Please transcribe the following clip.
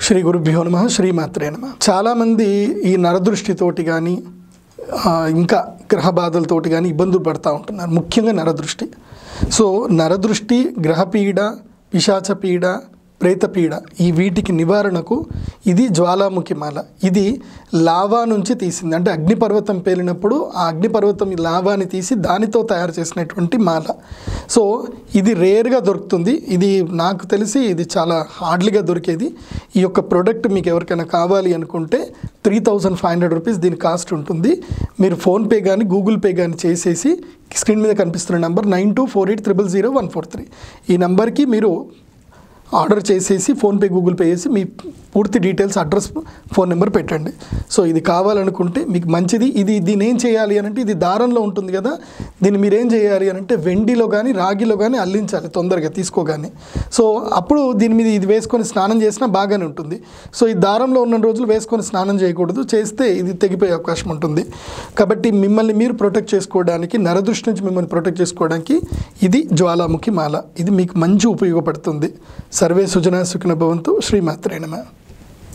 శ్రీ గురుభ్యో నమః శ్రీమాత్రే నమః. చాలామంది ఈ నరదృష్టితోటి కానీ ఇంకా గ్రహ బాధలతోటి కానీ ఇబ్బందులు పడుతూ ఉంటున్నారు, ముఖ్యంగా నరదృష్టి. సో నరదృష్టి, గ్రహపీడ, పిశాచపీడ, ప్రేతపీడ ఈ వీటికి నివారణకు ఇది జ్వాలాముఖి మాల. ఇది లావా నుంచి తీసింది, అంటే అగ్నిపర్వతం పేలినప్పుడు ఆ అగ్నిపర్వతం లావాని తీసి దానితో తయారు చేసినటువంటి మాల. సో ఇది రేర్గా దొరుకుతుంది, ఇది నాకు తెలిసి ఇది చాలా హార్డ్లీగా దొరికేది. ఈ యొక్క ప్రోడక్ట్ మీకు ఎవరికైనా కావాలి అనుకుంటే 3500 రూపీస్ దీని కాస్ట్ ఉంటుంది. మీరు ఫోన్పే కానీ గూగుల్ పే కానీ చేసేసి స్క్రీన్ మీద కనిపిస్తున్న నెంబర్ 9248000143 ఈ నెంబర్కి మీరు ఆర్డర్ చేసేసి ఫోన్పే గూగుల్ పే చేసి మీ పూర్తి డీటెయిల్స్, అడ్రస్, ఫోన్ నెంబర్ పెట్టండి. సో ఇది కావాలనుకుంటే మీకు మంచిది. దీన్ని ఏం చేయాలి అని అంటే, ఇది దారంలో ఉంటుంది కదా, దీన్ని మీరేం చేయాలి అని అంటే వెండిలో కానీ రాగిలో కానీ అల్లించాలి తొందరగా తీసుకోగానే. సో అప్పుడు దీని మీద ఇది వేసుకొని స్నానం చేసినా బాగానే ఉంటుంది. సో ఈ దారంలో ఉన్న రోజులు వేసుకొని స్నానం చేయకూడదు, చేస్తే ఇది తెగిపోయే అవకాశం ఉంటుంది. కాబట్టి మిమ్మల్ని మీరు ప్రొటెక్ట్ చేసుకోవడానికి, నరదృష్టి నుంచి మిమ్మల్ని ప్రొటెక్ట్ చేసుకోవడానికి ఇది జ్వాలాముఖి మాల. ఇది మీకు మంచి ఉపయోగపడుతుంది. సర్వే సుజనా సుఖినో భవంతు. శ్రీమాత్రే నమః.